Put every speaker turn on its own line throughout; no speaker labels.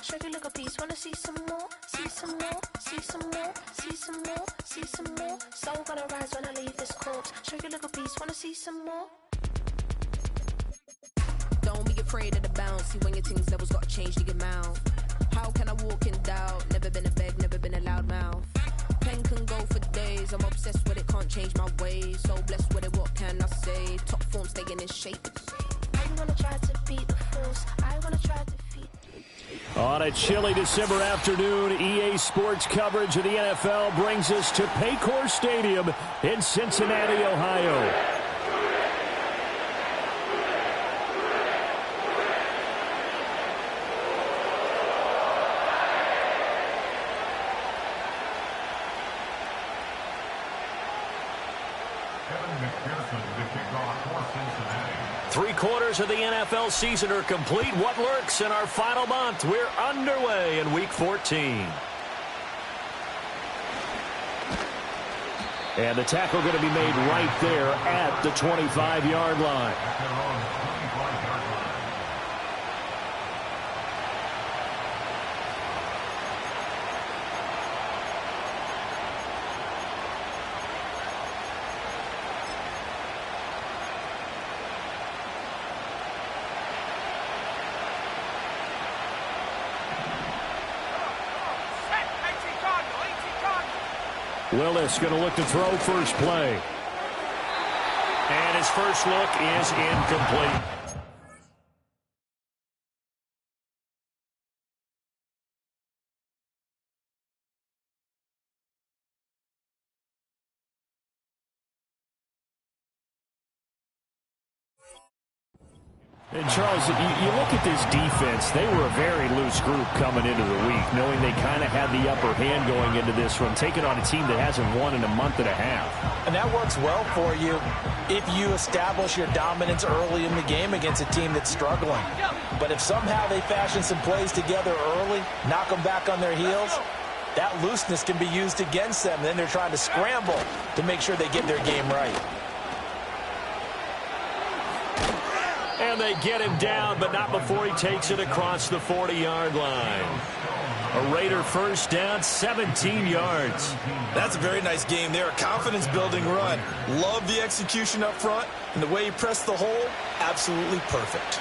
Shake it like a piece, wanna see some more, see some more, see some more, see some more, see some more. Soul gonna rise when I leave this corpse. Shake it like a piece, wanna see some more.
Don't be afraid of the bounce. See when your things levels gotta change to your mouth. How can I walk in doubt? Never been a beg, never been a loud mouth. Pen can go for days. I'm obsessed with it, can't change my ways. So blessed with it, what can I say? Top form staying in shape.
I wanna try to beat the force. I wanna try to defeat.
On a chilly December afternoon, EA Sports coverage of the NFL brings us to Paycor Stadium in Cincinnati, Ohio. Three-quarters of the NFL season are complete. What lurks in our final month? We're underway in Week 14. And the tackle going to be made right there at the 25-yard line. Willis going to look to throw first play. And his first look is incomplete. And Charles, you look at this defense, they were a very loose group coming into the week, knowing they kind of had the upper hand going into this one, taking on a team that hasn't won in a month and a half.
And that works well for you if you establish your dominance early in the game against a team that's struggling. But if somehow they fashion some plays together early, knock them back on their heels, that looseness can be used against them. Then they're trying to scramble to make sure they get their game right.
And they get him down, but not before he takes it across the 40-yard line. A Raider first down, 17 yards.
That's a very nice game there. A confidence-building run. Love the execution up front, and the way he pressed the hole, absolutely perfect.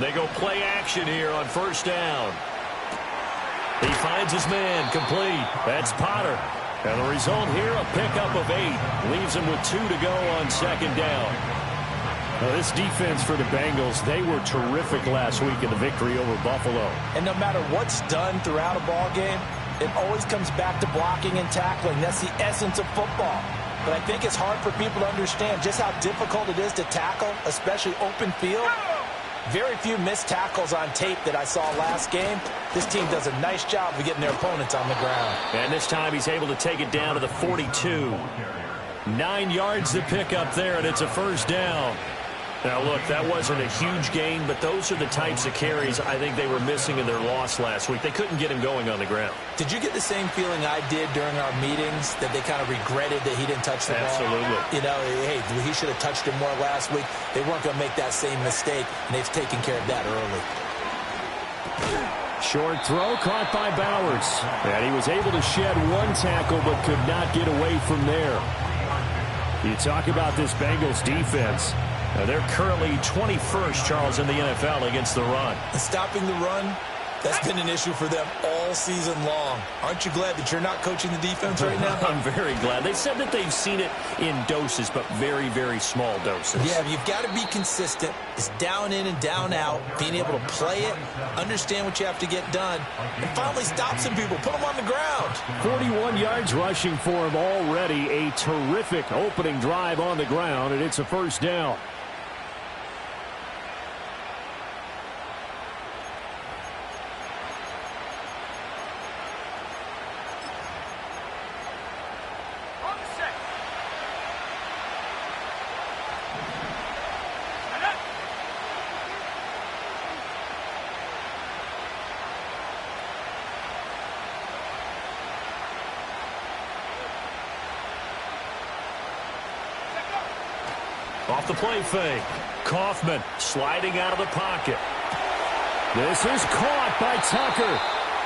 They go play action here on first down. He finds his man, complete. That's Potter. And the result here, a pickup of 8. Leaves him with 2 to go on second down. Now, this defense for the Bengals, they were terrific last week in the victory over Buffalo.
And no matter what's done throughout a ball game, it always comes back to blocking and tackling. That's the essence of football. But I think it's hard for people to understand just how difficult it is to tackle, especially open field. Very few missed tackles on tape that I saw last game. This team does a nice job of getting their opponents on the ground.
And this time he's able to take it down to the 42. 9 yards to pick up there, and it's a first down. Now, look, that wasn't a huge gain, but those are the types of carries I think they were missing in their loss last week. They couldn't get him going on the ground.
Did you get the same feeling I did during our meetings, that they kind of regretted that he didn't touch the ball?
Absolutely.
You know, hey, he should have touched it more last week. They weren't going to make that same mistake, and they've taken care of that early.
Short throw caught by Bowers. And he was able to shed one tackle but could not get away from there. You talk about this Bengals defense. Now they're currently 21st, Charles, in the NFL against the run.
And stopping the run, that's been an issue for them all season long. Aren't you glad that you're not coaching the defense right now?
I'm very glad. They said that they've seen it in doses, but very, very small doses.
Yeah, you've got to be consistent. It's down in and down out, being able to play it, understand what you have to get done, and finally stop some people, put them on the ground.
41 yards rushing for him already. A terrific opening drive on the ground, and it's a first down. Off the play fake. Kaufman sliding out of the pocket. This is caught by Tucker.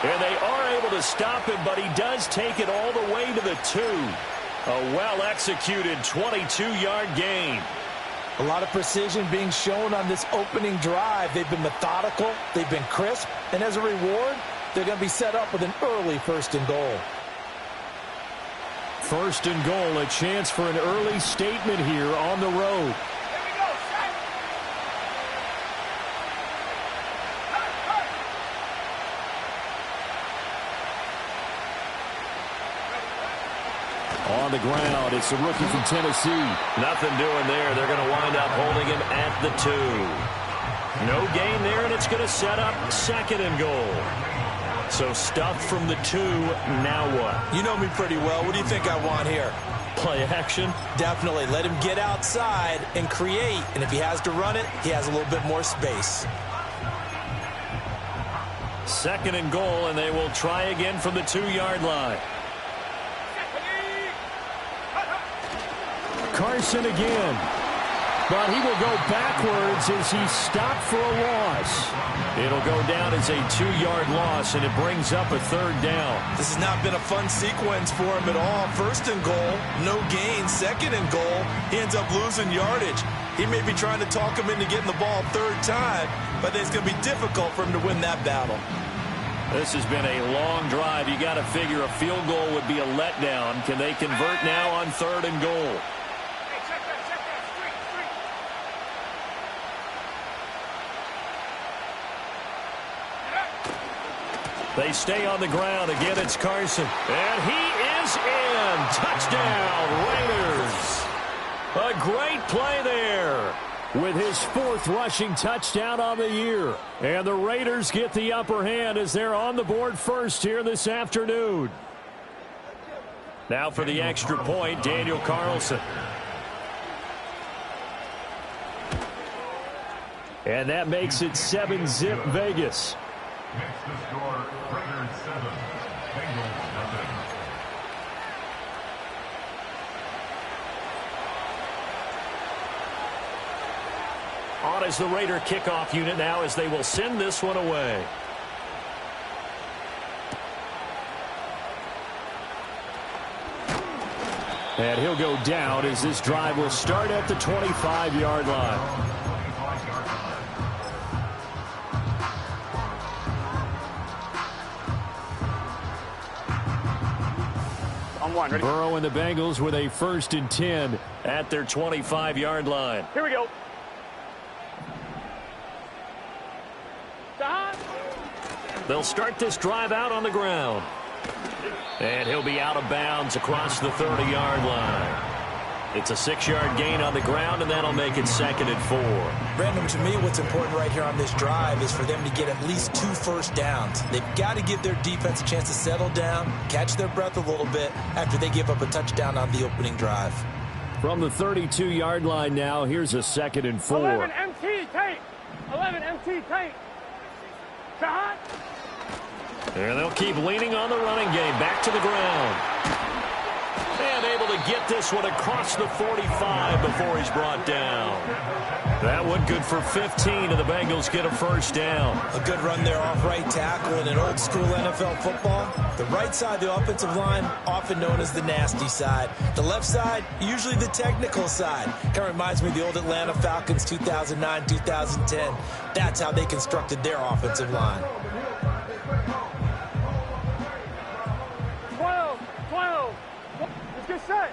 And they are able to stop him, but he does take it all the way to the 2. A well-executed 22-yard gain.
A lot of precision being shown on this opening drive. They've been methodical. They've been crisp. And as a reward, they're going to be set up with an early 1st and goal.
1st and goal, a chance for an early statement here on the road. On the ground, it's the rookie from Tennessee. Nothing doing there. They're going to wind up holding him at the 2. No gain there, and it's going to set up 2nd and goal. So stuff from the 2, now what?
You know me pretty well. What do you think I want here?
Play action?
Definitely. Let him get outside and create. And if he has to run it, he has a little bit more space.
2nd and goal, and they will try again from the 2-yard line. Carson again. But he will go backwards as he's stopped for a loss. It'll go down as a 2-yard loss, and it brings up a 3rd down.
This has not been a fun sequence for him at all. 1st and goal, no gain. 2nd and goal, he ends up losing yardage. He may be trying to talk him into getting the ball 3rd time, but I think it's going to be difficult for him to win that battle.
This has been a long drive. You got to figure a field goal would be a letdown. Can they convert now on 3rd and goal? They stay on the ground. Again, it's Carson. And he is in. Touchdown, Raiders. A great play there with his 4th rushing touchdown on the year. And the Raiders get the upper hand as they're on the board first here this afternoon. Now for the extra point, Daniel Carlson. And that makes it 7-zip Vegas.
Next to score, Raiders 7, Bengals nothing.
On as the Raider kickoff unit now as they will send this one away. And he'll go down as this drive will start at the 25-yard line. Burrow and the Bengals with a 1st and 10 at their 25-yard line.
Here we go.
They'll start this drive out on the ground. And he'll be out of bounds across the 30-yard line. It's a 6-yard gain on the ground, and that'll make it 2nd and 4.
Brandon, to me, what's important right here on this drive is for them to get at least 2 first downs. They've got to give their defense a chance to settle down, catch their breath a little bit after they give up a touchdown on the opening drive.
From the 32-yard line now, here's a 2nd and 4.
11 MT tape. 11 MT tape. Shot.
And they'll keep leaning on the running game. Back to the ground. And able to get this one across the 45 before he's brought down. That one good for 15, and the Bengals get a 1st down.
A good run there off right tackle in an old-school NFL football. The right side, the offensive line, often known as the nasty side. The left side, usually the technical side. Kind of reminds me of the old Atlanta Falcons 2009, 2010. That's how they constructed their offensive line.
12. Let's get set.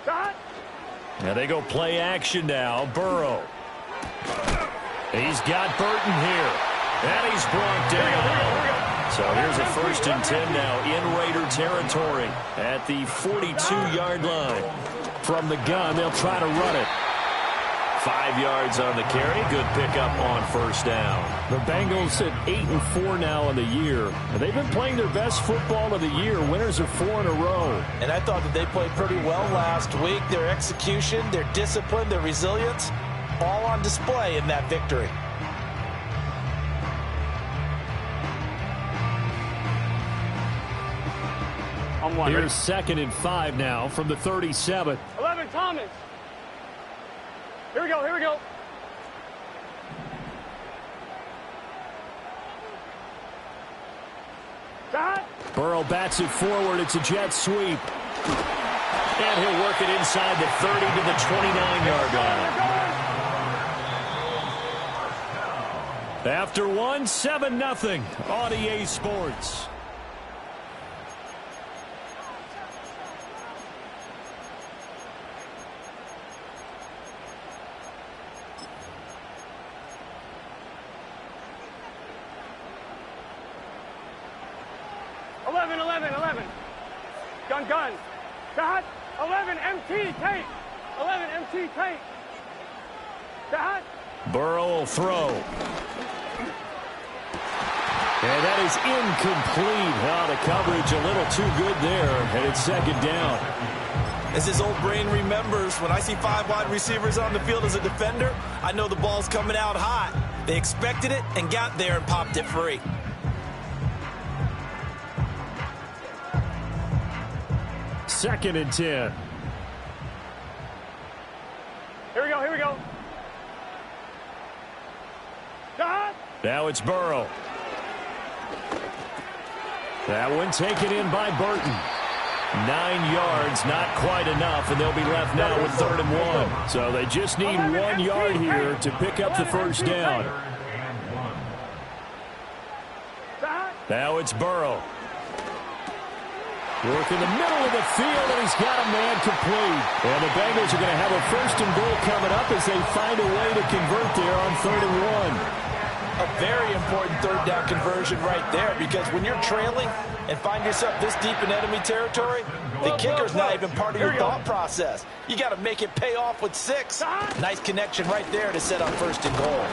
Shot.
Now they go play action now. Burrow. He's got Burton here. And he's brought down. So here's a 1st and 10 now in Raider territory at the 42-yard line. From the gun, they'll try to run it. 5 yards on the carry. Good pickup on 1st down. The Bengals at 8-4 now in the year. And they've been playing their best football of the year. Winners of 4 in a row.
And I thought that they played pretty well last week. Their execution, their discipline, their resilience, all on display in that victory.
On one.
Here's 2nd and 5 now from the 37.
11, Thomas. Here we go, here we go. Shot.
Burrow bats it forward. It's a jet sweep. And he'll work it inside the 30 to the 29-yard line. After one, 7-0 on EA Sports.
Gun. Shot. 11, MT, tape. 11, MT, tape. Shot.
Burrow will throw. And that is incomplete. The coverage a little too good there, and it's 2nd down.
As his old brain remembers, when I see 5 wide receivers on the field as a defender, I know the ball's coming out hot. They expected it and got there and popped it free.
Second and 10.
Here we go. Shot.
Now it's Burrow. That one taken in by Burton. 9 yards, not quite enough, and they'll be left now with 3rd and 1. So they just need 1 yard here to pick up the first down. Now it's Burrow. Work in the middle of the field, and he's got a man complete. And the Bengals are going to have a 1st and goal coming up as they find a way to convert there on 3rd and 1.
A very important 3rd down conversion right there, because when you're trailing and find yourself this deep in enemy territory, the kicker's not even part of your thought process. You got to make it pay off with 6. Nice connection right there to set up 1st and goal.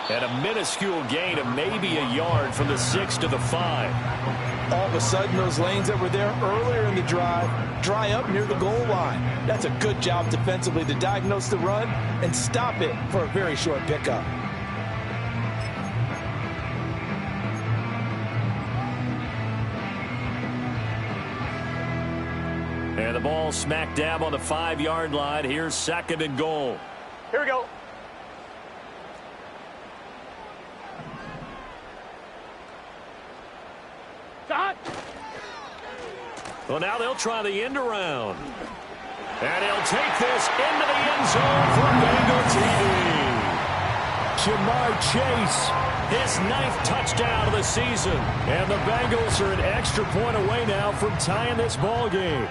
And a minuscule gain of maybe a yard from the 6 to the 5.
All of a sudden, those lanes that were there earlier in the drive dry up near the goal line. That's a good job defensively to diagnose the run and stop it for a very short pickup.
And the ball smack dab on the 5-yard line. Here's 2nd and goal.
Here we go. Shot.
Well, now they'll try the end around. And he'll take this into the end zone for Bengal TV. Jamar Chase, his 9th touchdown of the season. And the Bengals are an extra point away now from tying this ball game.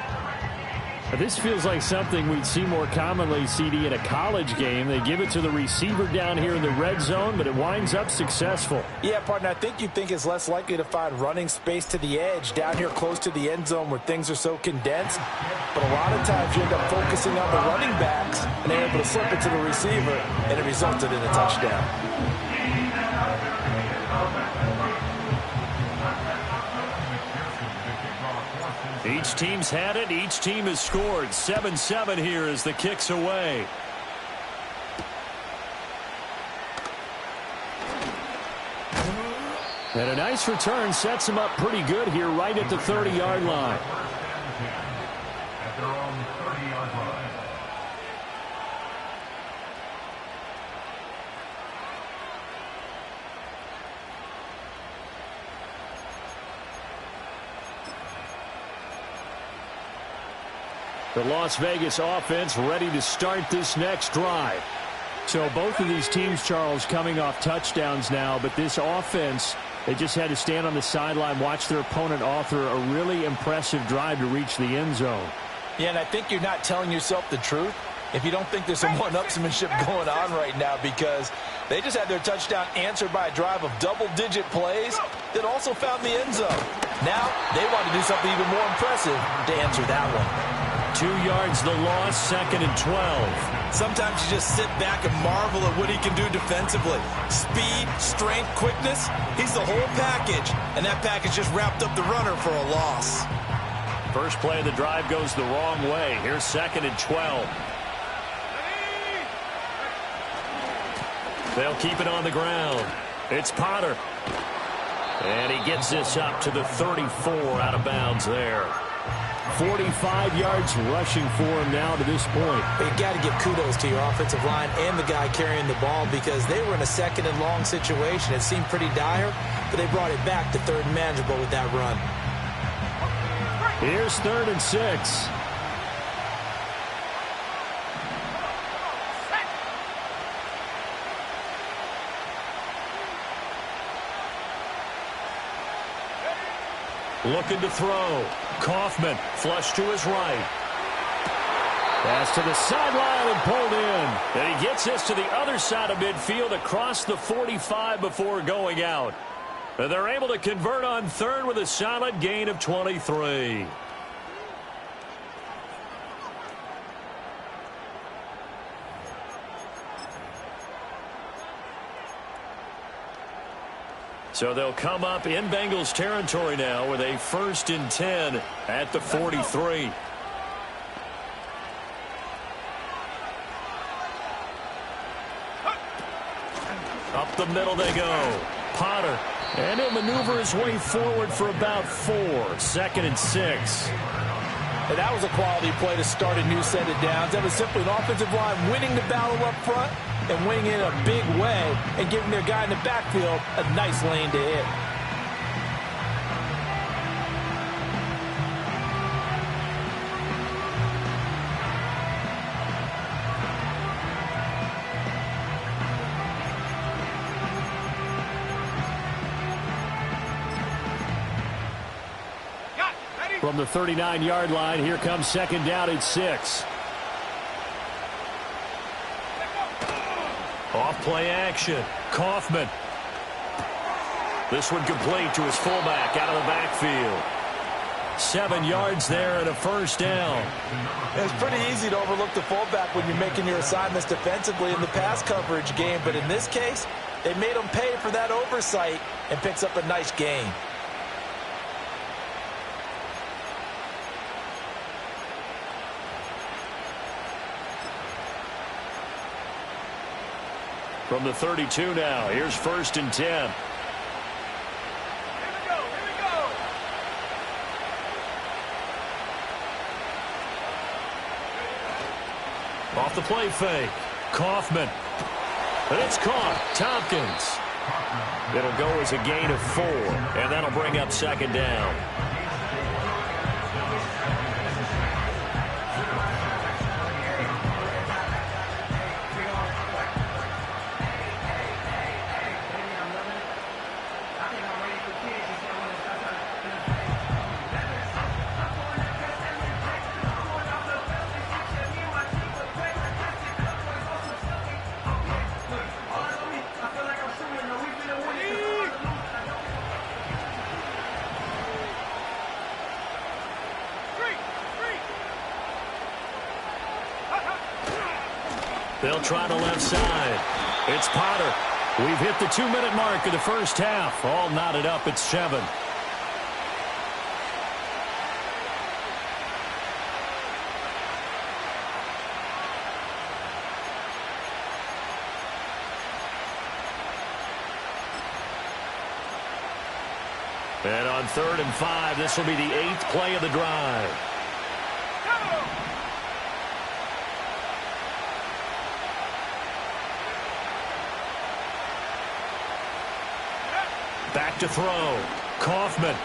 This feels like something we'd see more commonly, CD, in a college game. They give it to the receiver down here in the red zone, but it winds up successful.
Yeah, partner, I think you think it's less likely to find running space to the edge down here close to the end zone where things are so condensed. But a lot of times you end up focusing on the running backs, and they're able to slip it to the receiver, and it resulted in a touchdown.
Each team's had it. Each team has scored. 7-7 here as the kick's away. And a nice return sets him up pretty good here right at the 30-yard line.
At their own 30-yard line.
The Las Vegas offense ready to start this next drive. So both of these teams, Charles, coming off touchdowns now, but this offense, they just had to stand on the sideline, watch their opponent author a really impressive drive to reach the end zone.
Yeah, and I think you're not telling yourself the truth if you don't think there's some one-upsmanship going on right now, because they just had their touchdown answered by a drive of double-digit plays that also found the end zone. Now they want to do something even more impressive to answer that one.
2 yards the loss, 2nd and 12.
Sometimes you just sit back and marvel at what he can do defensively. Speed, strength, quickness, he's the whole package. And that package just wrapped up the runner for a loss.
First play of the drive goes the wrong way. Here's 2nd and 12. They'll keep it on the ground. It's Potter. And he gets this up to the 34 out of bounds there. 45 yards rushing for him now to this point.
You got to give kudos to your offensive line and the guy carrying the ball because they were in a second and long situation. It seemed pretty dire, but they brought it back to third and manageable with that run.
Here's 3rd and 6. Looking to throw. Kaufman flush to his right. Pass to the sideline and pulled in. And he gets this to the other side of midfield across the 45 before going out. And they're able to convert on 3rd with a solid gain of 23. So they'll come up in Bengals territory now with a 1st and 10 at the 43. Up the middle they go. Potter. And he'll maneuver his way forward for about 4. 2nd and 6.
And that was a quality play to start a new set of downs. That was simply an offensive line winning the battle up front and winning in a big way and giving their guy in the backfield a nice lane to hit.
From the 39-yard line, here comes 2nd down at 6. Off play action. Kaufman. This one complete to his fullback out of the backfield. 7 yards there and a 1st down.
It's pretty easy to overlook the fullback when you're making your assignments defensively in the pass coverage game, but in this case, they made him pay for that oversight and picks up a nice gain.
From the 32 now, here's 1st and 10.
Here we go.
Off the play fake. Kaufman. And it's caught. Tompkins. It'll go as a gain of 4, and that'll bring up 2nd down. They'll try the left side. It's Potter. We've hit the 2-minute mark of the first half. All knotted up at 7. And on 3rd and 5, this will be the 8th play of the drive. Back to throw. Kaufman.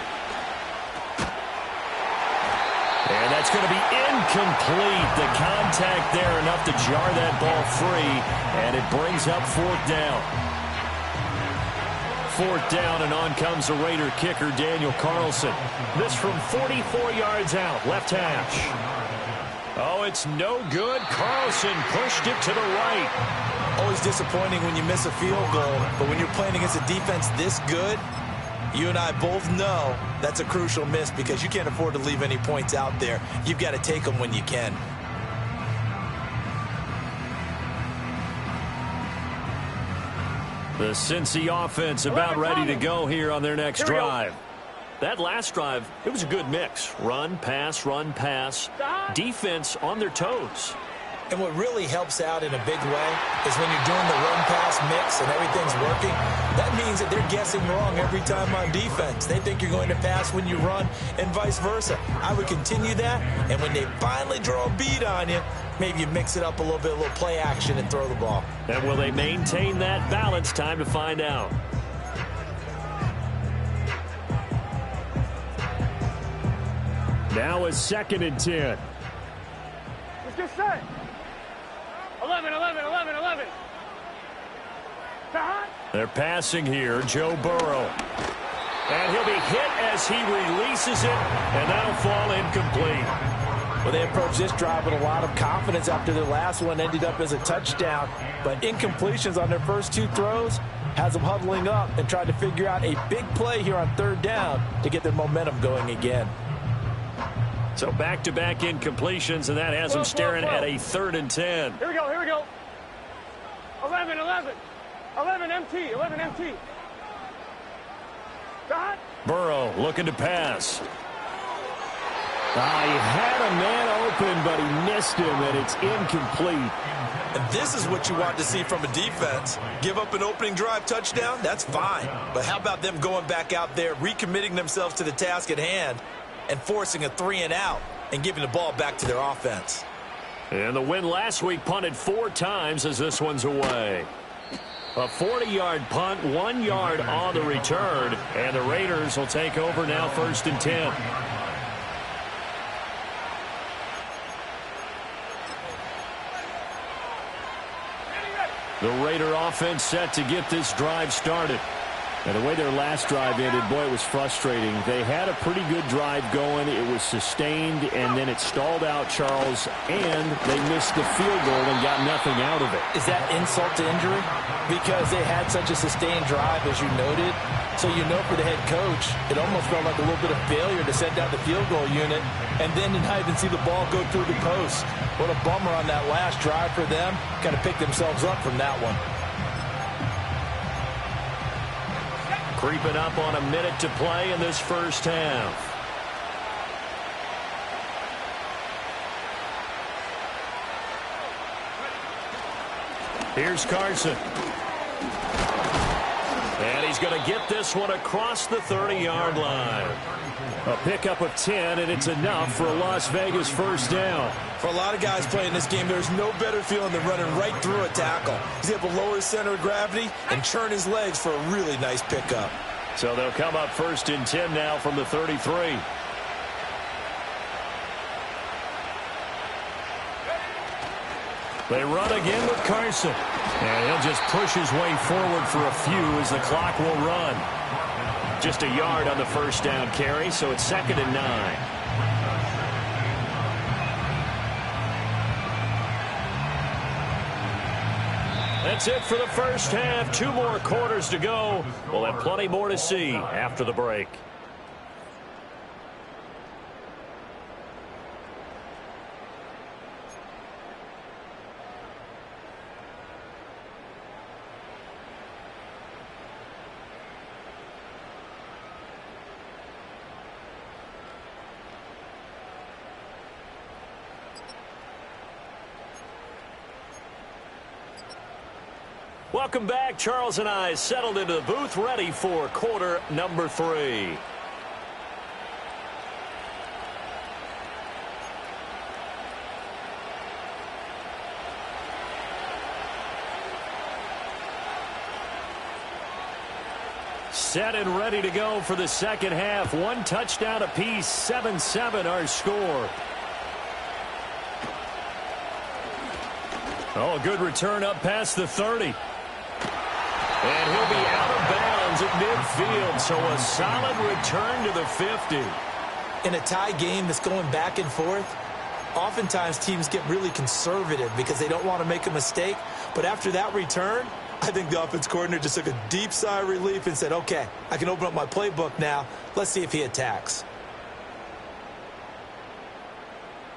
And that's going to be incomplete. The contact there enough to jar that ball free. And it brings up 4th down. 4th down, and on comes the Raider kicker, Daniel Carlson. This from 44 yards out, left hash. Oh, it's no good. Carlson pushed it to the right.
Always disappointing when you miss a field goal, but when you're playing against a defense this good, you and I both know that's a crucial miss because you can't afford to leave any points out there. You've got to take them when you can.
The Cincy offense about ready to go here on their next drive. That last drive, it was a good mix. Run, pass, run, pass. Defense on their toes.
And what really helps out in a big way is when you're doing the run-pass mix and everything's working, that means that they're guessing wrong every time on defense. They think you're going to pass when you run and vice versa. I would continue that, and when they finally draw a beat on you, maybe you mix it up a little play action and throw the ball.
And will they maintain that balance? Time to find out. Now is 2nd and 10.
Let's get set. 11, 11, 11, 11.
They're passing here, Joe Burrow. And he'll be hit as he releases it, and that'll fall incomplete.
Well, they approached this drive with a lot of confidence after their last one ended up as a touchdown. But incompletions on their first 2 throws has them huddling up and trying to figure out a big play here on 3rd down to get their momentum going again.
So back-to-back incompletions, and that has them staring at a 3rd and 10.
Here we go, here we go. 11, 11. 11 MT, 11 MT.
Burrow looking to pass. He had a man open, but he missed him, and it's incomplete.
And this is what you want to see from a defense. Give up an opening drive touchdown, that's fine. But how about them going back out there, recommitting themselves to the task at hand, and forcing a 3-and-out and giving the ball back to their offense.
And the win last week punted 4 times as this one's away. A 40-yard punt, 1 yard on the return, and the Raiders will take over now 1st and 10. The Raider offense set to get this drive started. And the way their last drive ended, boy, it was frustrating. They had a pretty good drive going. It was sustained, and then it stalled out, Charles, and they missed the field goal and got nothing out of it.
Is that insult to injury? Because they had such a sustained drive, as you noted. So you know for the head coach, it almost felt like a little bit of failure to send out the field goal unit and then to not even see the ball go through the post. What a bummer on that last drive for them. Kind of picked themselves up from that one.
Creeping up on a minute to play in this first half. Here's Carson. And he's going to get this one across the 30-yard line. A pickup of 10, and it's enough for a Las Vegas first down.
For a lot of guys playing this game, there's no better feeling than running right through a tackle. He's able to lower his center of gravity and churn his legs for a really nice pickup.
So they'll come up 1st and 10 now from the 33. They run again with Carson. And he'll just push his way forward for a few as the clock will run. Just a yard on the first down carry, so it's 2nd and 9. That's it for the first half. 2 more quarters to go. We'll have plenty more to see after the break. Welcome back. Charles and I settled into the booth, ready for quarter number 3. Set and ready to go for the second half. 1 touchdown apiece, 7-7 our score. Oh, a good return up past the 30. And he'll be out of bounds at midfield, so a solid return to the 50.
In a tie game that's going back and forth, oftentimes teams get really conservative because they don't want to make a mistake. But after that return, I think the offense coordinator just took a deep sigh of relief and said, okay, I can open up my playbook now. Let's see if he attacks.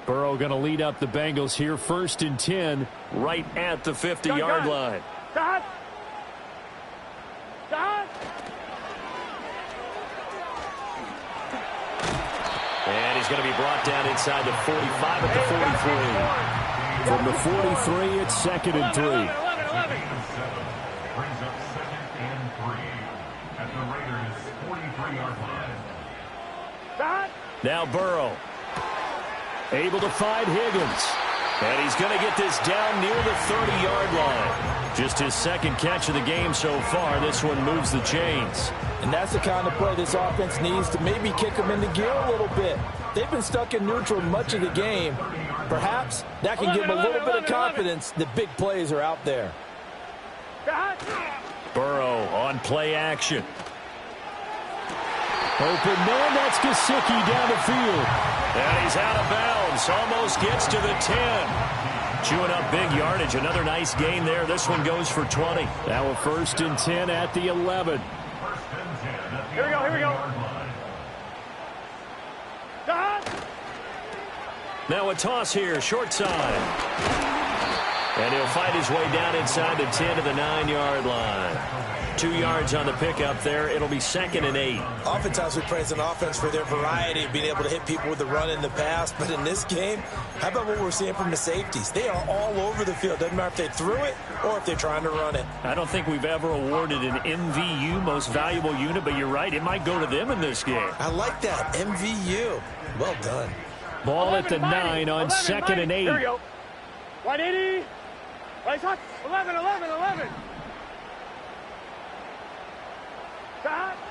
Burrow going to lead up the Bengals here, 1st and 10, right at the 50-yard line.
Stop.
And he's going to be brought down inside the 45 at the 43. From the 43, it's 2nd and 3.
11. Brings up 2nd and 3 at the Raiders' 43-yard line.
Now Burrow. Able to find Higgins. And he's going to get this down near the 30-yard line. Just his 2nd catch of the game so far. This one moves the chains.
And that's the kind of play this offense needs to maybe kick them into gear a little bit. They've been stuck in neutral much of the game. Perhaps that can give them a little bit of confidence that big plays are out there.
Burrow on play action. Open man, that's Gesicki down the field. And he's out of bounds. Almost gets to the 10. Chewing up big yardage. Another nice gain there. This one goes for 20. Now a 1st and 10 at the 11.
Here we go.
Now a toss here, short side. And he'll fight his way down inside the 10 to the 9-yard line. 2 yards on the pickup there. It'll be 2nd and 8.
Oftentimes we praise an offense for their variety of being able to hit people with the run in the pass. But in this game, how about what we're seeing from the safeties? They are all over the field. Doesn't matter if they threw it or if they're trying to run it.
I don't think we've ever awarded an MVU, most valuable unit, but you're right. It might go to them in this game.
I like that. MVU. Well done.
Ball at the 9 on 2nd and 8.
Here we go. 180. Right touch. 11.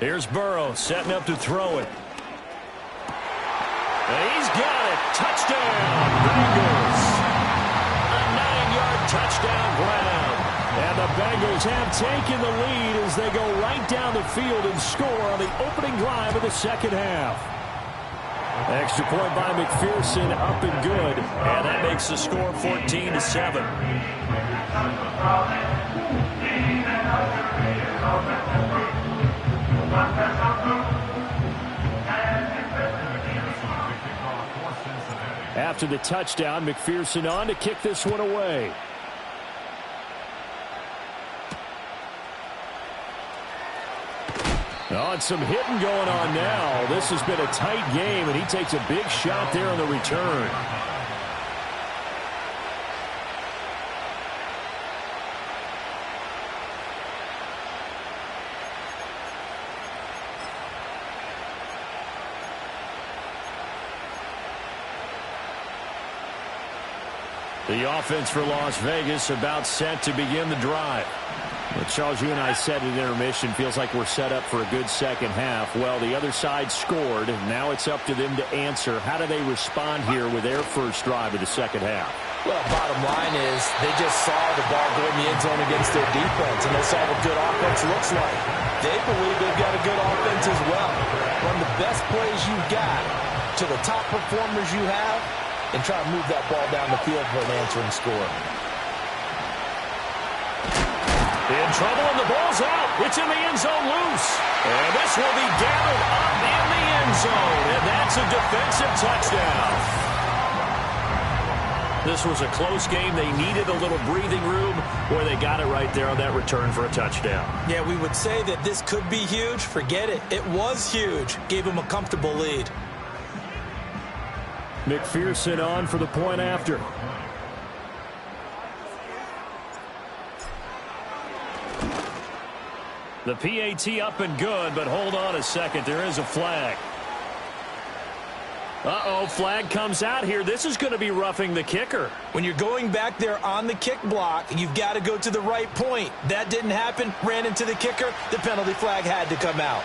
Here's Burrow setting up to throw it. And he's got it. Touchdown, Bengals. A 9-yard touchdown ground. And the Bengals have taken the lead as they go right down the field and score on the opening drive of the 2nd half. Extra point by McPherson, up and good. And that makes the score 14-7. After the touchdown, McPherson on to kick this one away. Oh, and some hitting going on now. This has been a tight game, and he takes a big shot there on the return. The offense for Las Vegas about set to begin the drive. Well, Charles, you and I said at intermission, feels like we're set up for a good 2nd half. Well, the other side scored. Now it's up to them to answer. How do they respond here with their first drive of the 2nd half?
Well, bottom line is they just saw the ball go in the end zone against their defense, and they saw what good offense looks like. They believe they've got a good offense as well. Run the best plays you've got to the top performers you have and try to move that ball down the field for an answering score.
In trouble, and the ball's out. It's in the end zone loose. And this will be gathered up in the end zone. And that's a defensive touchdown. This was a close game. They needed a little breathing room. Boy, they got it right there on that return for a touchdown.
Yeah, we would say that this could be huge. Forget it. It was huge. Gave them a comfortable lead.
McPherson on for the point after. The PAT up and good, but hold on a second. There is a flag. Uh-oh, flag comes out here. This is going to be roughing the kicker.
When you're going back there on the kick block, you've got to go to the right point. That didn't happen. Ran into the kicker. The penalty flag had to come out.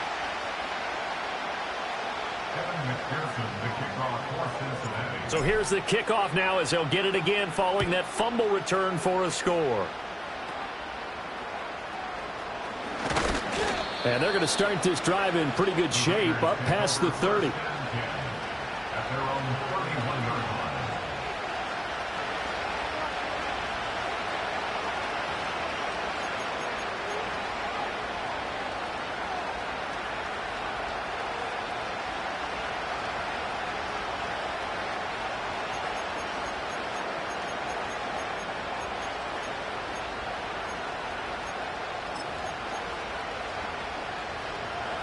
So here's the kickoff now as they'll get it again following that fumble return for a score. And they're going to start this drive in pretty good shape up past the 30.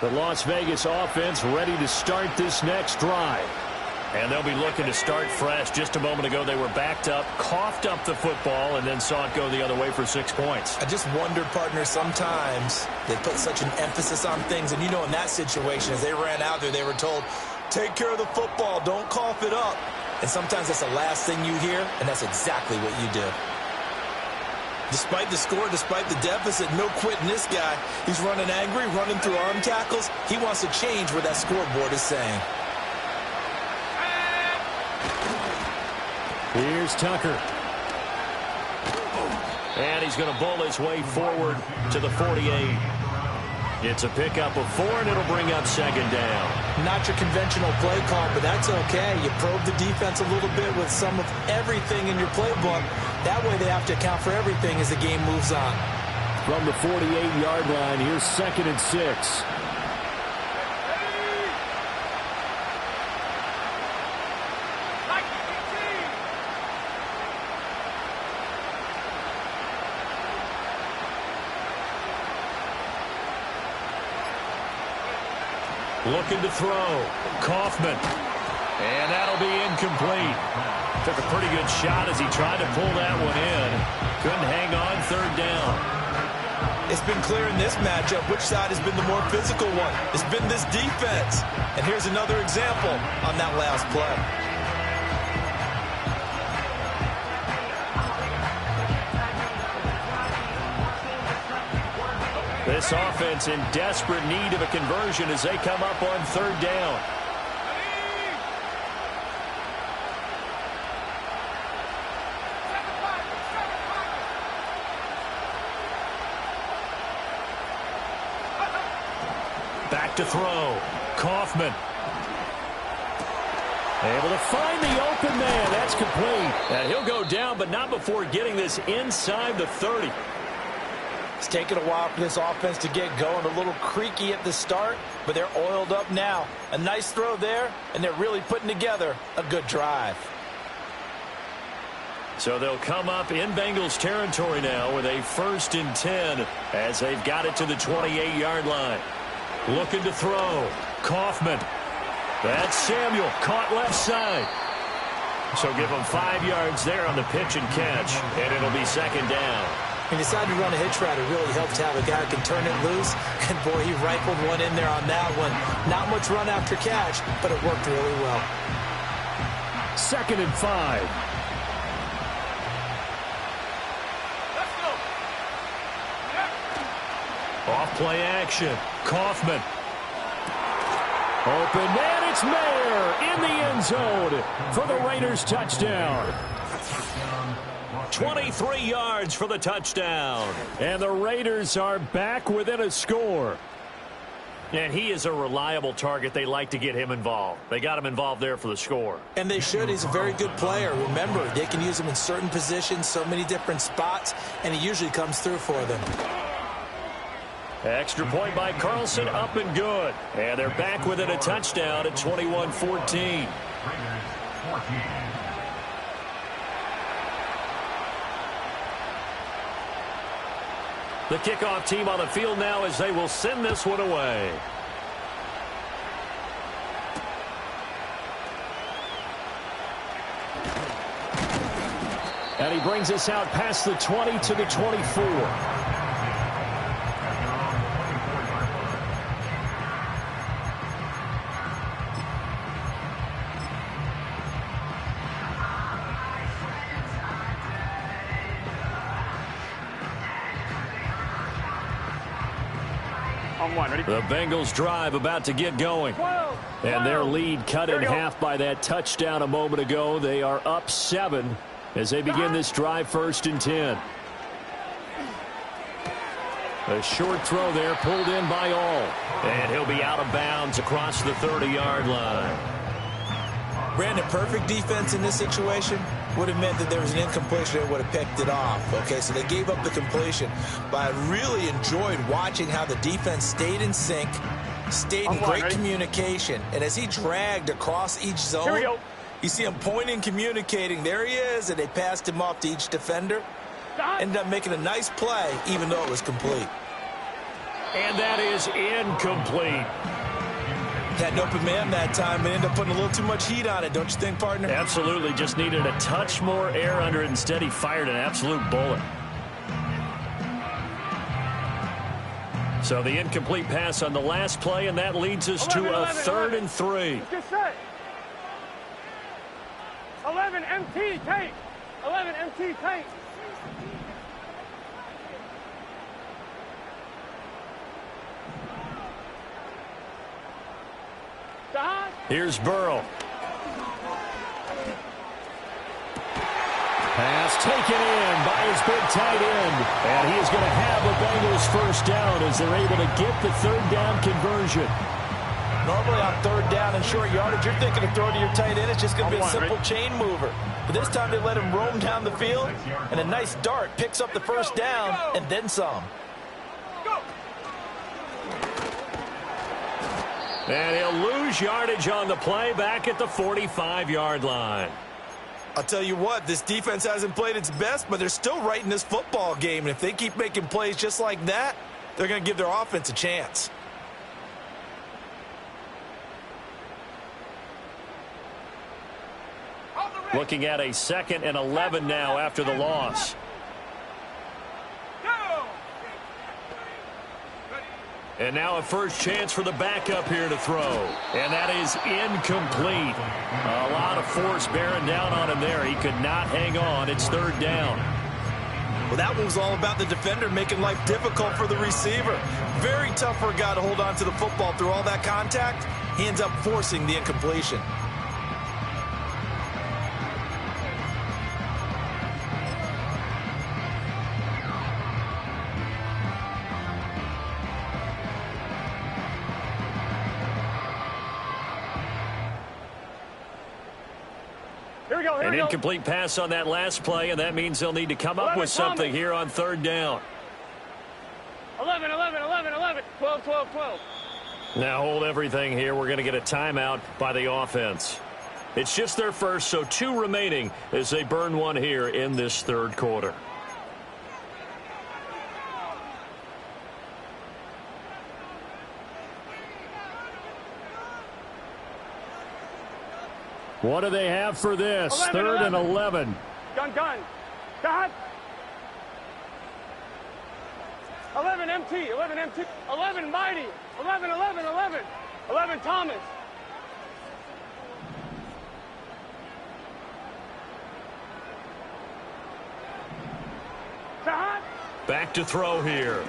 The Las Vegas offense ready to start this next drive. And they'll be looking to start fresh. Just a moment ago, they were backed up, coughed up the football, and then saw it go the other way for 6 points.
I just wonder, partner, sometimes they put such an emphasis on things. And, you know, in that situation, as they ran out there, they were told, take care of the football, don't cough it up. And sometimes that's the last thing you hear, and that's exactly what you do. Despite the score, despite the deficit, no quitting this guy. He's running angry, running through arm tackles. He wants to change what that scoreboard is saying.
Here's Tucker. And he's going to bowl his way forward to the 48. It's a pickup of 4, and it'll bring up second down.
Not your conventional play call, but that's okay. You probe the defense a little bit with some of everything in your playbook. That way they have to account for everything as the game moves on.
From the 48-yard line, here's 2nd and 6. Looking to throw. Kaufman. And that'll be incomplete. Took a pretty good shot as he tried to pull that one in. Couldn't hang on, 3rd down.
It's been clear in this matchup which side has been the more physical one. It's been this defense. And here's another example on that last play.
This offense in desperate need of a conversion as they come up on 3rd down. Back to throw. Kaufman. Able to find the open man. That's complete. And he'll go down, but not before getting this inside the 30.
It's taken a while for this offense to get going. A little creaky at the start, but they're oiled up now. A nice throw there, and they're really putting together a good drive.
So they'll come up in Bengals territory now with a 1st and 10 as they've got it to the 28-yard line. Looking to throw. Kaufman. That's Samuel. Caught left side. So give them 5 yards there on the pitch and catch, and it'll be 2nd down.
He decided to run a hitch route. It really helped to have a guy who can turn it loose. And, boy, he rifled one in there on that one. Not much run after catch, but it worked really well.
2nd and 5.
Let's go.
Off play action. Kaufman. Open, and it's Mayer in the end zone for the Raiders touchdown. 23 yards for the touchdown. And the Raiders are back within a score. And he is a reliable target. They like to get him involved. They got him involved there for the score.
And they should. He's a very good player. Remember, they can use him in certain positions, so many different spots, and he usually comes through for them.
Extra point by Carlson, up and good. And they're back within a touchdown at 21-14. The kickoff team on the field now as they will send this one away. And he brings us out past the 20 to the 24. The Bengals drive about to get going. And their lead cut in half by that touchdown a moment ago. They are up 7 as they begin this drive 1st and 10. A short throw there pulled in by all. And he'll be out of bounds across the 30-yard line.
Brandon, perfect defense in this situation would have meant that there was an incompletion that would have picked it off. Okay, so they gave up the completion. But I really enjoyed watching how the defense stayed in sync, stayed in great communication. And as he dragged across each zone, you see him pointing, communicating. There he is, and they passed him off to each defender. Ended up making a nice play, even though it was complete.
And that is incomplete.
Had an open man that time, but ended up putting a little too much heat on it, don't you think, partner?
Absolutely. Just needed a touch more air under it. Instead, he fired an absolute bullet. So the incomplete pass on the last play, and that leads us to a 3rd and 3.
Get set. 11 MT tank. 11 MT tank.
Here's Burrow. Pass taken in by his big tight end. And he is going to have a Bengals first down as they're able to get the 3rd down conversion.
Normally on 3rd down and short yardage, you're thinking of throwing to your tight end. It's just going to be a simple chain mover. But this time they let him roam down the field, and a nice dart picks up the first down and then some.
And he'll lose yardage on the play back at the 45-yard line.
I'll tell you what, this defense hasn't played its best, but they're still right in this football game. And if they keep making plays just like that, they're going to give their offense a chance.
Looking at a 2nd and 11 now after the loss. And now a first chance for the backup here to throw. And that is incomplete. A lot of force bearing down on him there. He could not hang on. It's 3rd down.
Well, that one was all about the defender making life difficult for the receiver. Very tough for a guy to hold on to the football through all that contact. He ends up forcing the incompletion.
An incomplete pass on that last play, and that means they'll need to come up with something here on 3rd down.
11, 11, 11, 11, 12, 12, 12.
Now hold everything here. We're going to get a timeout by the offense. It's just their first, so 2 remaining as they burn one here in this 3rd quarter. What do they have for this? 3rd and 11.
Gun. Dot. 11 MT. 11 MT. 11 Mighty. 11, 11, 11. 11 Thomas. Dot.
Back to throw here.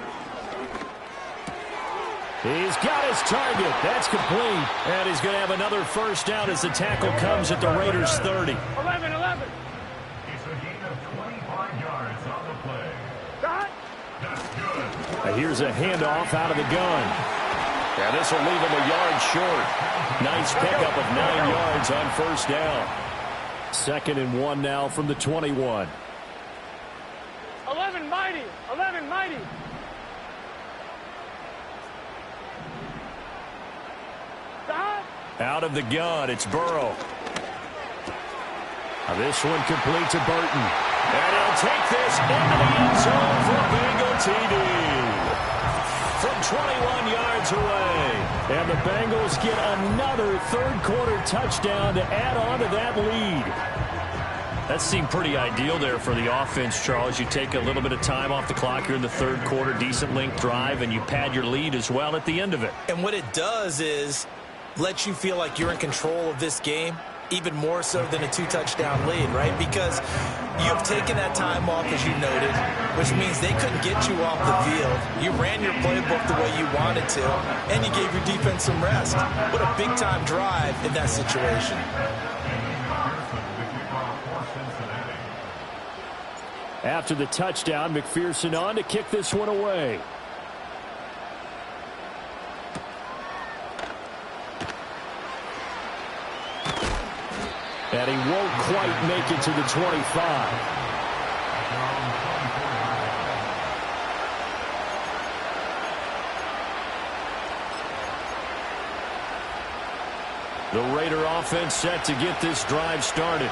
He's got his target. That's complete. And he's going to have another first down as the tackle comes at the Raiders' 30.
11, 11.
It's a gain of 25 yards on the play.
Dot.
That's good.
Here's a handoff out of the gun. And this will leave him a yard short. Nice pickup of 9 yards on first down. 2nd and 1 now from the 21.
11 Mighty. 11 Mighty.
Out of the gun, it's Burrow. Now this one complete to Burton. And he'll take this into the end zone for a Bengal TD. From 21 yards away. And the Bengals get another 3rd quarter touchdown to add on to that lead. That seemed pretty ideal there for the offense, Charles. You take a little bit of time off the clock here in the 3rd quarter, decent length drive, and you pad your lead as well at the end of it.
And what it does is let you feel like you're in control of this game, even more so than a 2-touchdown lead, right? Because you've taken that time off, as you noted, which means they couldn't get you off the field. You ran your playbook the way you wanted to, and you gave your defense some rest. What a big-time drive in that situation.
After the touchdown, McPherson on to kick this one away. And he won't quite make it to the 25. The Raider offense set to get this drive started.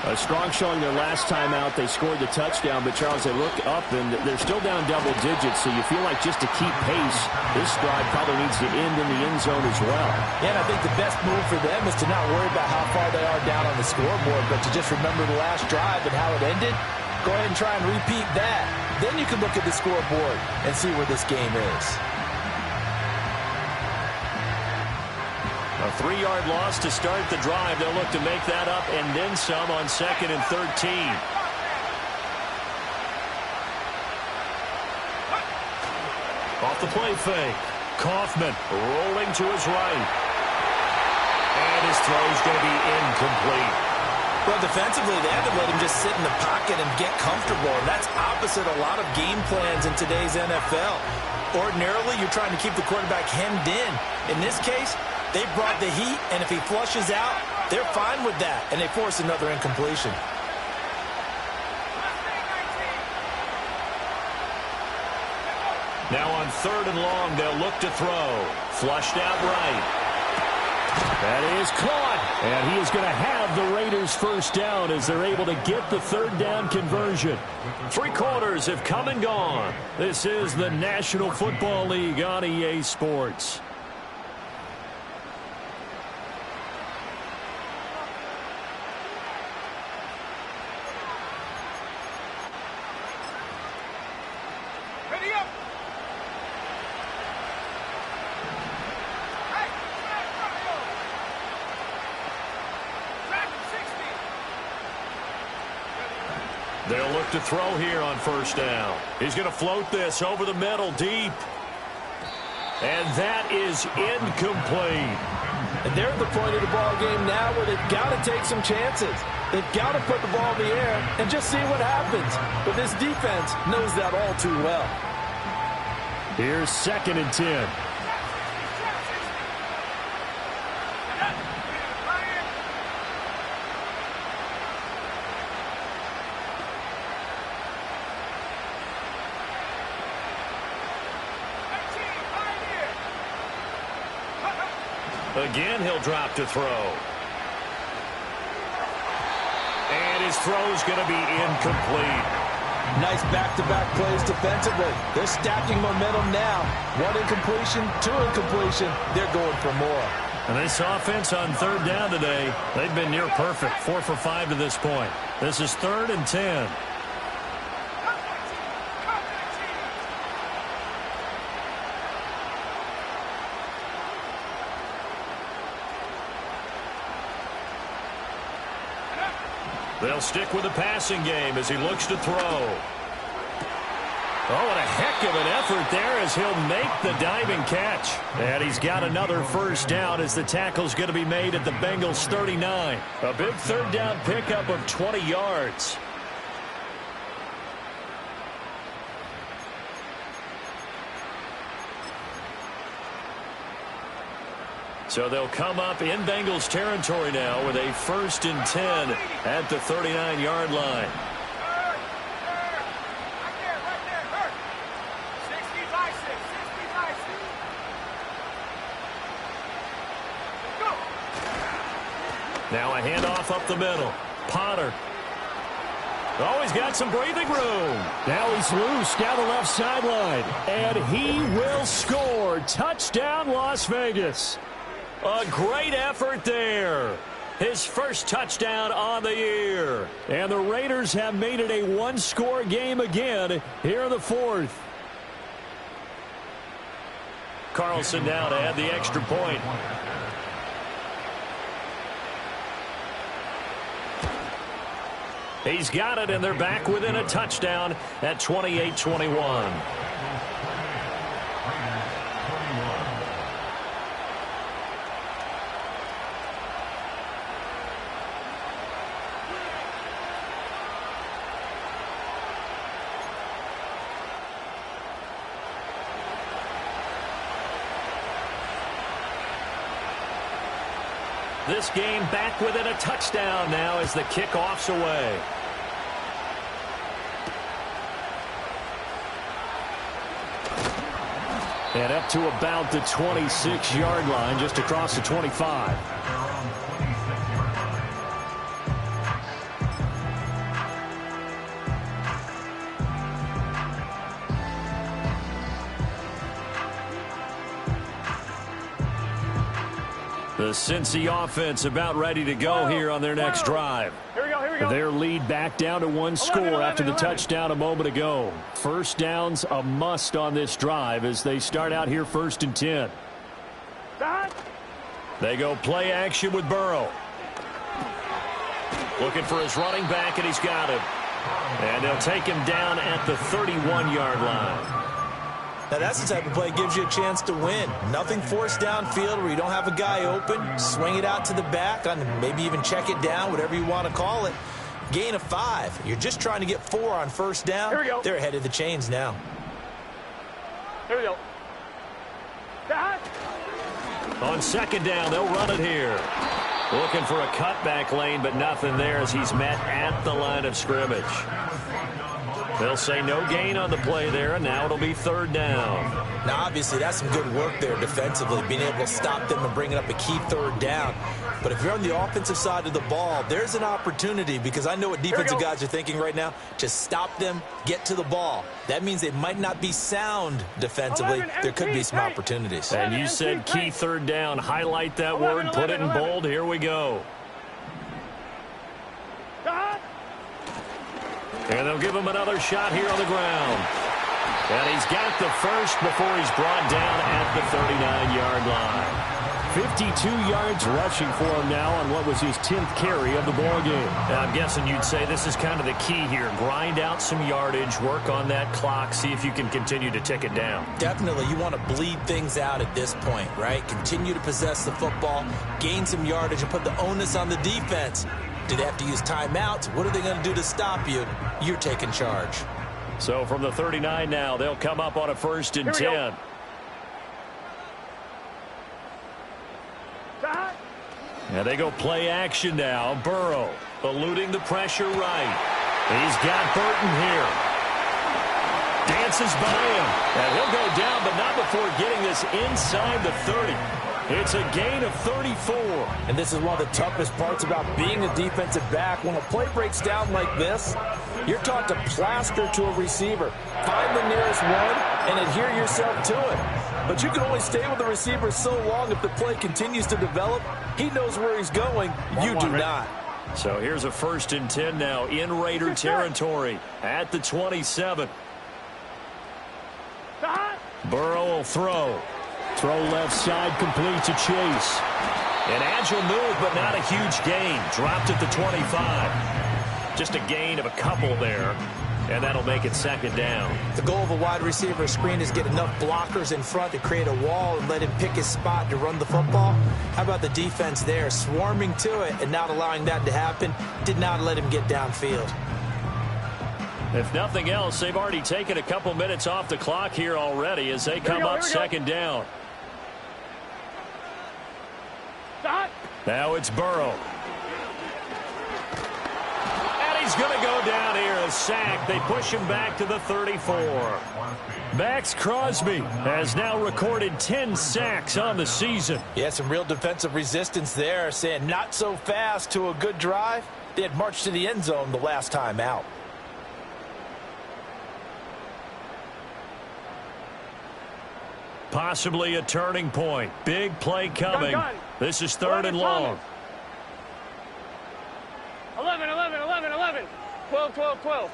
A strong showing their last time out. They scored the touchdown, but, Charles, they look up, and they're still down double digits, so you feel like just to keep pace, this drive probably needs to end in the end zone as well.
Yeah, and I think the best move for them is to not worry about how far they are down on the scoreboard, but to just remember the last drive and how it ended. Go ahead and try and repeat that. Then you can look at the scoreboard and see where this game is.
A 3-yard loss to start the drive. They'll look to make that up and then some on 2nd and 13. Off the play fake. Kaufman rolling to his right. And his throw is going to be incomplete.
Well, defensively, they had to let him just sit in the pocket and get comfortable, and that's opposite a lot of game plans in today's NFL. Ordinarily, you're trying to keep the quarterback hemmed in. In this case, they brought the heat, and if he flushes out, they're fine with that, and they force another incompletion.
Now on 3rd and long, they'll look to throw. Flushed out right. That is caught, and he is going to have the Raiders first down as they're able to get the 3rd down conversion. 3 quarters have come and gone. This is the National Football League on EA Sports. They'll look to throw here on 1st down. He's going to float this over the middle deep. And that is incomplete.
And they're at the point of the ball game now where they've got to take some chances. They've got to put the ball in the air and just see what happens. But this defense knows that all too well.
Here's 2nd and 10. Again, he'll drop to throw. And his throw's going to be incomplete.
Nice back-to-back plays defensively. They're stacking momentum now. 1 incompletion, 2 incompletion. They're going for more.
And this offense on 3rd down today, they've been near perfect. 4 for 5 to this point. This is 3rd and 10. They'll stick with the passing game as he looks to throw. Oh, and a heck of an effort there as he'll make the diving catch. And he's got another first down as the tackle's going to be made at the Bengals 39. A big 3rd down pickup of 20 yards. So they'll come up in Bengals territory now with a 1st and 10 at the 39-yard line. Now a handoff up the middle. Potter. Oh, he's got some breathing room. Now he's loose down the left sideline. And he will score. Touchdown, Las Vegas. A great effort there. His first touchdown on the year. And the Raiders have made it a 1-score game again here in the 4th. Carlson now to add the extra point. He's got it, and they're back within a touchdown at 28-21. This game back within a touchdown now as the kickoff's away. And up to about the 26-yard line, just across the 25. The Cincy offense about ready to go here on their next drive.
Here we go, here we go.
Their lead back down to one score after the touchdown a moment ago. First downs a must on this drive as they start out here 1st and 10. They go play action with Burrow. Looking for his running back, and he's got him. And they'll take him down at the 31-yard line.
Now, that's the type of play that gives you a chance to win. Nothing forced downfield where you don't have a guy open. Swing it out to the back, maybe even check it down, whatever you want to call it. Gain of 5. You're just trying to get 4 on first down.
Here we go.
They're ahead of the chains now.
Here we go.
On second down, they'll run it here. Looking for a cutback lane, but nothing there as he's met at the line of scrimmage. They'll say no gain on the play there, and now it'll be 3rd down.
Now, obviously, that's some good work there defensively, being able to stop them and bringing up a key 3rd down. But if you're on the offensive side of the ball, there's an opportunity, because I know what defensive guys are thinking right now. Just stop them, get to the ball. That means they might not be sound defensively. There could be some opportunities.
And you said key 3rd down. Highlight that word, put it in bold. Here we go. And they'll give him another shot here on the ground. And he's got the first before he's brought down at the 39-yard line. 52 yards rushing for him now on what was his 10th carry of the ball game. I'm guessing you'd say this is kind of the key here. Grind out some yardage, work on that clock, see if you can continue to tick it down.
Definitely. You want to bleed things out at this point, right? Continue to possess the football, gain some yardage, and put the onus on the defense. Do they have to use timeouts? What are they going to do to stop you? You're taking charge.
So from the 39 now, they'll come up on a 1st and 10. And they go play action now. Burrow eluding the pressure right. He's got Burton here. Dances by him. And he'll go down, but not before getting this inside the 30. It's a gain of 34.
And this is one of the toughest parts about being a defensive back. When a play breaks down like this, you're taught to plaster to a receiver. Find the nearest one and adhere yourself to it. But you can only stay with the receiver so long if the play continues to develop. He knows where he's going. You do not.
So here's a 1st and 10 now in Raider territory at the 27. Burrow will throw. Throw left side, completes a Chase. An agile move, but not a huge gain. Dropped at the 25. Just a gain of a couple there. And that'll make it 2nd down.
The goal of a wide receiver screen is get enough blockers in front to create a wall and let him pick his spot to run the football. How about the defense there, swarming to it and not allowing that to happen? Did not let him get downfield.
If nothing else, they've already taken a couple minutes off the clock here already as they come up 2nd down. Now it's Burrow. He's going to go down here, a sack. They push him back to the 34. Max Crosby has now recorded 10 sacks on the season.
Yeah, some real defensive resistance there, saying not so fast to a good drive. They had marched to the end zone the last time out.
Possibly a turning point. Big play coming. This is 3rd and long.
11, 11, 11, 11. 12, 12, 12.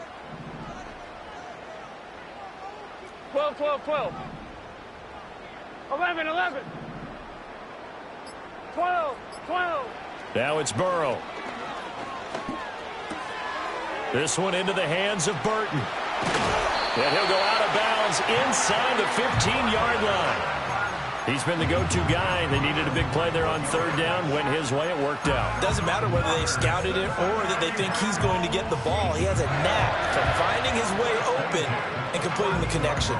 12, 12, 12. 11, 11. 12, 12.
Now it's Burrow. This one into the hands of Burton. And he'll go out of bounds inside the 15-yard line. He's been the go-to guy. They needed a big play there on 3rd down. Went his way. It worked out.
Doesn't matter whether they've scouted it or that they think he's going to get the ball. He has a knack for finding his way open and completing the connection.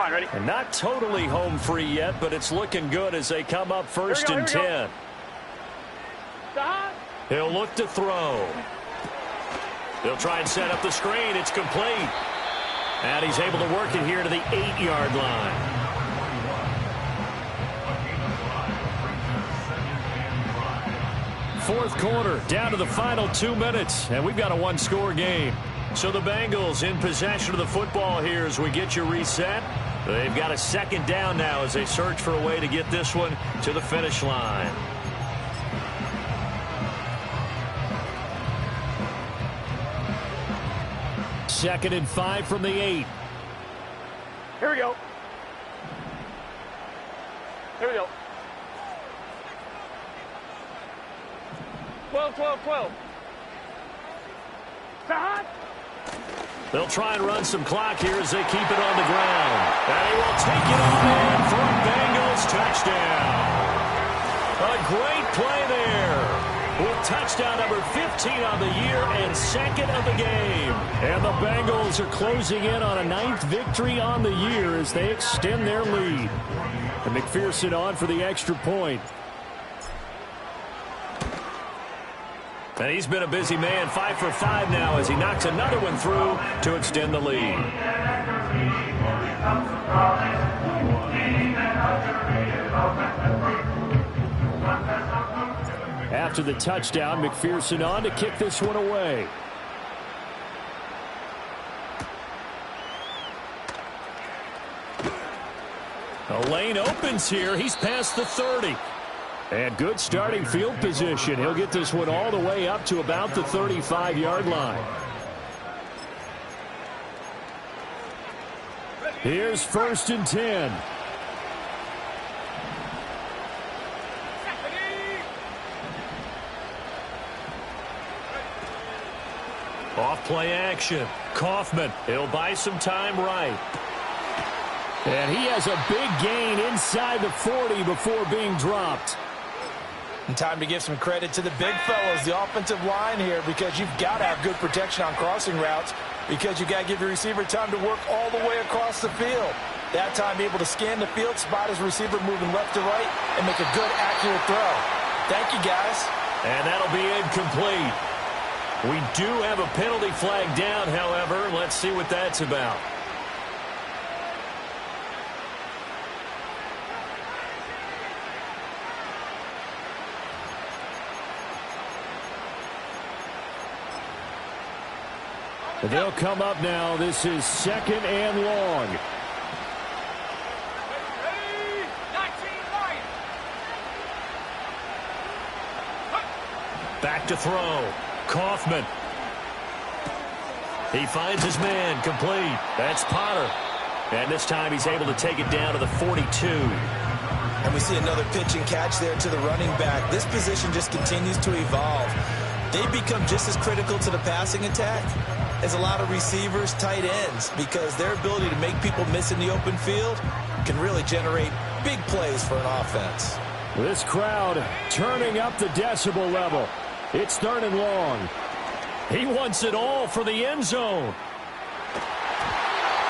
Ready?
And not totally home free yet, but it's looking good as they come up 1st and 10. He'll look to throw. He'll try and set up the screen. It's complete. And he's able to work it here to the 8-yard line. Fourth quarter, down to the final 2 minutes, and we've got a one-score game. So the Bengals in possession of the football here as we get you reset. They've got a second down now as they search for a way to get this one to the finish line. Second and 5 from the 8.
Here we go. Here we go. 12, 12, 12. Hot.
They'll try and run some clock here as they keep it on the ground. And he will take it on in for a Bengals touchdown. A great play there. With touchdown number 15 on the year and second of the game. And the Bengals are closing in on a 9th victory on the year as they extend their lead. And McPherson on for the extra point. And he's been a busy man, 5 for 5 now as he knocks another one through to extend the lead. After the touchdown, McPherson on to kick this one away. A lane opens here. He's past the 30. And good starting field position. He'll get this one all the way up to about the 35-yard line. Here's 1st and 10. Off play action. Kaufman. He'll buy some time right. And he has a big gain inside the 40 before being dropped.
And time to give some credit to the big fellows, the offensive line here, because you've got to have good protection on crossing routes because you've got to give your receiver time to work all the way across the field. That time able to scan the field, spot his receiver moving left to right, and make a good, accurate throw. Thank you, guys.
And that'll be incomplete. We do have a penalty flag down, however. Let's see what that's about. They'll come up now. This is 2nd and long. Back to throw. Kaufman. He finds his man complete. That's Potter. And this time he's able to take it down to the 42.
And we see another pitch and catch there to the running back. This position just continues to evolve. They become just as critical to the passing attack as a lot of receivers, tight ends, because their ability to make people miss in the open field can really generate big plays for an offense.
This crowd turning up the decibel level. It's 3rd and long. He wants it all for the end zone.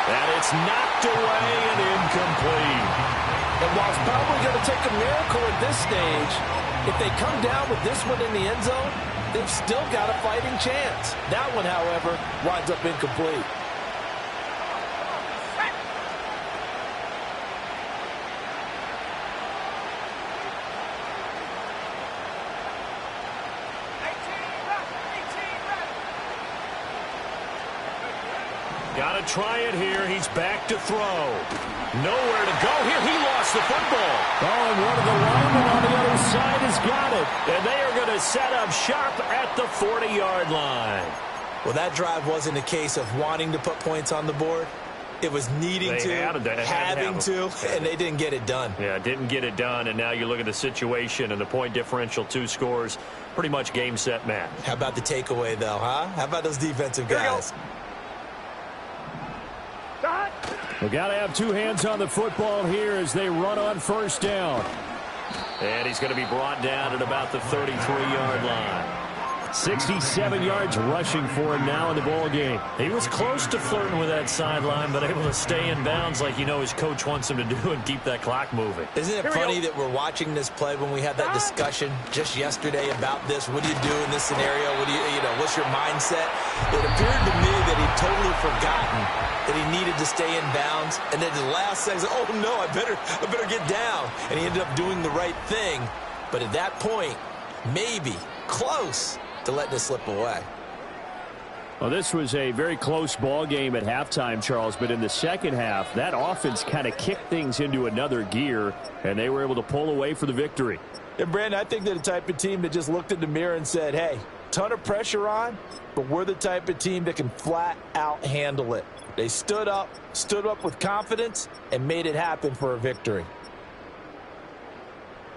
And it's knocked away and incomplete.
And while it's probably going to take a miracle at this stage, if they come down with this one in the end zone, they've still got a fighting chance. That one, however, winds up incomplete.
Got to try it here. He's back to throw. Nowhere to go here. He lost the football. Oh, and one of the linemen on the other side has got it. And they are going to set up shop at the 40-yard line.
Well, that drive wasn't a case of wanting to put points on the board. It was needing having to, and they didn't get it done.
Yeah, didn't get it done, and now you look at the situation and the point differential, 2 scores, pretty much game, set, match.
How about the takeaway, though, huh? How about those defensive guys?
We've got to have 2 hands on the football here as they run on 1st down. And he's going to be brought down at about the 33-yard line. 67 yards rushing for him now in the ball game. He was close to flirting with that sideline, but able to stay in bounds like you know his coach wants him to do and keep that clock moving.
Isn't it funny that we're watching this play when we had that discussion just yesterday about this? What do you do in this scenario? What do you know, what's your mindset? It appeared to me that he'd totally forgotten that he needed to stay in bounds, and then the last second, oh no, I better get down. And he ended up doing the right thing. But at that point, maybe close to letting it slip away.
Well, this was a very close ball game at halftime, Charles, but in the second half, that offense kind of kicked things into another gear, and they were able to pull away for the victory.
And, Brandon, I think they're the type of team that just looked in the mirror and said, hey, ton of pressure on, but we're the type of team that can flat out handle it. They stood up with confidence, and made it happen for a victory.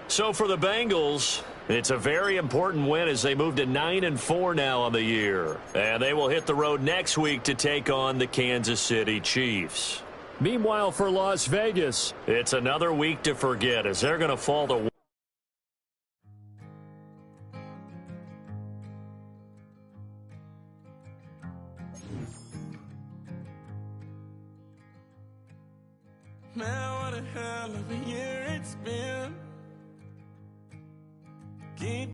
So for the Bengals, it's a very important win as they move to 9-4 now on the year. And they will hit the road next week to take on the Kansas City Chiefs. Meanwhile, for Las Vegas, it's another week to forget as they're going to fall to
Man, what a hell of a year it's been. Keep